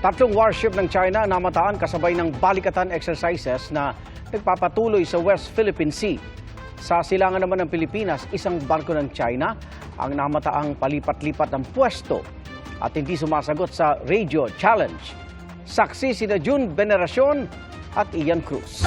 Tatlong warship ng China namataan kasabay ng balikatan exercises na nagpapatuloy sa West Philippine Sea. Sa silangan naman ng Pilipinas, isang barko ng China ang namataang palipat-lipat ng pwesto at hindi sumasagot sa radio challenge. Saksi sina June Veneracion at Ian Cruz.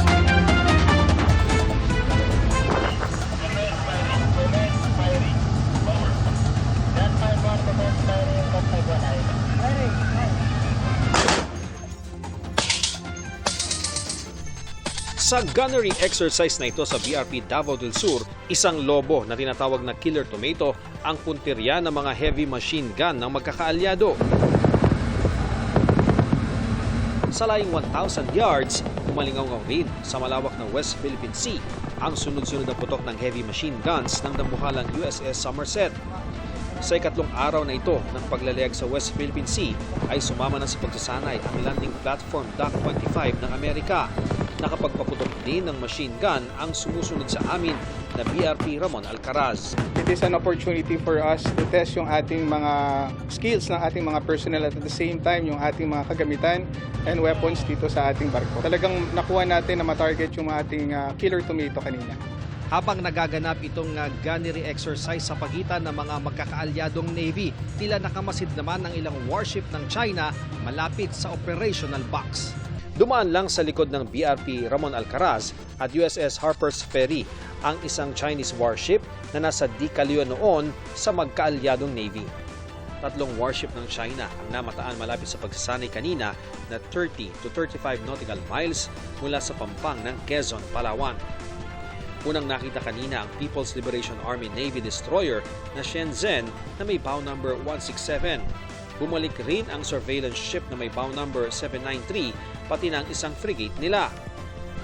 Sa gunnery exercise na ito sa BRP Davao del Sur, isang lobo na tinatawag na killer tomato ang puntirya ng mga heavy machine gun ng magkakaalyado. Sa laying 1,000 yards, umalingaw rin sa malawak na West Philippine Sea ang sunod-sunod na putok ng heavy machine guns ng dambuhalang USS Somerset. Sa ikatlong araw na ito ng paglalayag sa West Philippine Sea ay sumama na sa pagsasanay ang landing platform Dock 25 ng Amerika. Nakapagpaputok din ng machine gun ang sumusunod sa amin na BRP Ramon Alcaraz. It is an opportunity for us to test yung ating mga skills ng ating mga personnel at the same time yung ating mga kagamitan and weapons dito sa ating barko. Talagang nakuha natin na matarget yung ating killer tomato kanina. Habang nagaganap itong gunnery exercise sa pagitan ng mga magkakaalyadong Navy, tila nakamasid naman ng ilang warship ng China malapit sa operational box. Dumaan lang sa likod ng BRP Ramon Alcaraz at USS Harper's Ferry ang isang Chinese warship na nasa Di Calio noon sa magkaalyadong Navy. Tatlong warship ng China ang namataan malapit sa pagsasanay kanina na 30 to 35 nautical miles mula sa pampang ng Quezon, Palawan. Unang nakita kanina ang People's Liberation Army Navy destroyer na Shenzhen na may bow number 167. Bumalik rin ang surveillance ship na may bow number 793 pati na ang isang frigate nila.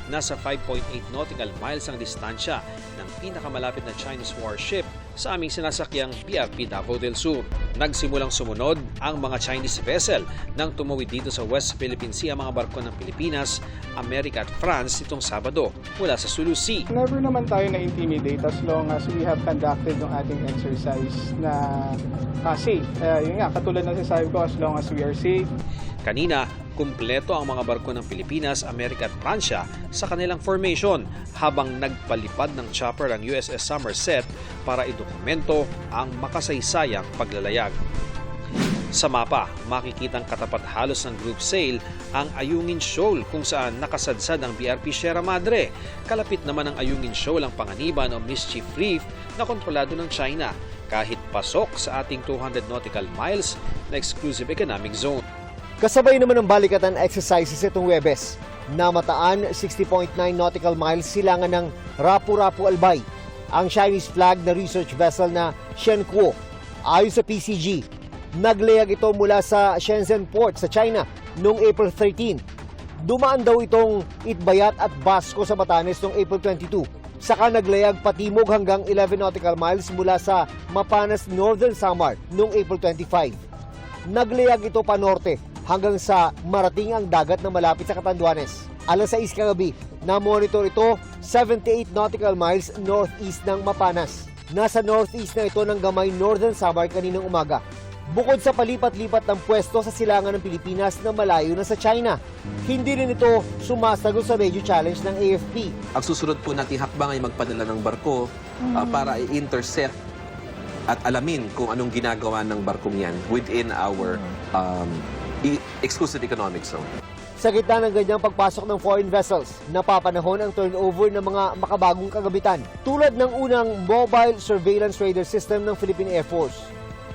Nasa 5.8 nautical miles ang distansya ng pinakamalapit na Chinese warship sa aming sinasakyang BRP Davao del Sur. Nagsimulang sumunod ang mga Chinese vessel nang tumawid dito sa West Philippine Sea ang mga barko ng Pilipinas, Amerika at France itong Sabado mula sa Sulu Sea. Never naman tayo na-intimidate as long as we have conducted yung ating exercise na safe. Yun nga, katulad ng sinasabi ko, as long as we are safe. Kanina, kumpleto ang mga barko ng Pilipinas, Amerika at Pransya sa kanilang formation habang nagpalipad ng chopper ang USS Somerset para idokumento ang makasaysayang paglalayag. Sa mapa, makikitang katapat halos ng group sail ang Ayungin Shoal kung saan nakasadsad ang BRP Sierra Madre. Kalapit naman ang Ayungin Shoal ang panganiban o Mischief Reef na kontrolado ng China kahit pasok sa ating 200 nautical miles na exclusive economic zone. Kasabay naman ng balikatan exercises itong Huwebes. Namataan 60.9 nautical miles silangan ng Rapu-Rapu Albay, ang Chinese flag na research vessel na Shenkuo. Ayon sa PCG, naglayag ito mula sa Shenzhen Port sa China noong April 13. Dumaan daw itong Itbayat at Basco sa Batanes noong April 22. Saka naglayag patimog hanggang 11 nautical miles mula sa Mapanas, Northern Samar noong April 25. Naglayag ito pa norte hanggang sa marating ang dagat na malapit sa Catanduanes. Alas 6 kagabi, na-monitor ito 78 nautical miles northeast ng Mapanas. Nasa northeast na ito ng gamay Northern Samar kaninang umaga. Bukod sa palipat-lipat ng pwesto sa silangan ng Pilipinas na malayo na sa China, hindi rin ito sumasagot sa radio challenge ng AFP. Ang susunod po nating hakbang ay magpadala ng barko para i-intercept at alamin kung anong ginagawa ng barkong yan within our exclusive economic zone. Sa gitna ng ganyang pagpasok ng foreign vessels, napapanahon ang turnover ng mga makabagong kagamitan tulad ng unang Mobile Surveillance Radar System ng Philippine Air Force.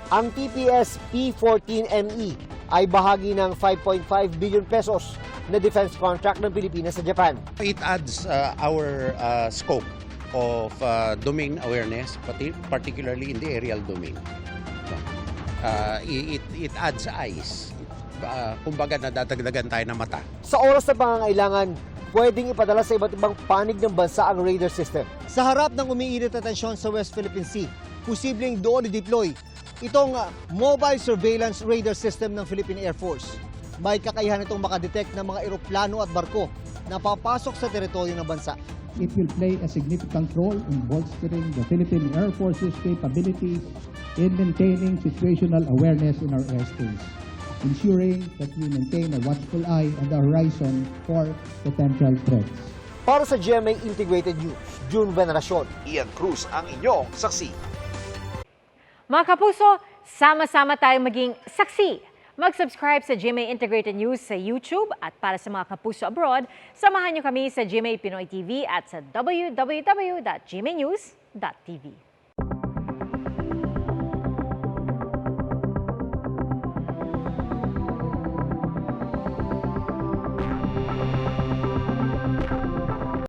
Ang TPS P-14ME ay bahagi ng 5.5 billion pesos na defense contract ng Pilipinas sa Japan. It adds our scope of domain awareness, particularly in the aerial domain. It adds eyes. Kumbaga nadadagdagan tayo ng mata. Sa oras na pangangailangan, pwedeng ipadala sa iba't ibang panig ng bansa ang radar system. Sa harap ng umiinit na tensyon sa West Philippine Sea, posibleng doon i-deploy itong Mobile Surveillance Radar System ng Philippine Air Force. May kakayahan itong makadetect ng mga eroplano at barko na papasok sa teritoryo ng bansa. It will play a significant role in bolstering the Philippine Air Force's capabilities in maintaining situational awareness in our airspace. ensuring that we maintain a watchful eye on the horizon for potential threats. Para sa GMA Integrated News, June Veneracion. Ian Cruz ang inyong saksi. Mga kapuso, sama-sama tayong maging saksi. Mag-subscribe sa GMA Integrated News sa YouTube at para sa mga kapuso abroad, samahan niyo kami sa GMA Pinoy TV at sa www.gmanews.tv.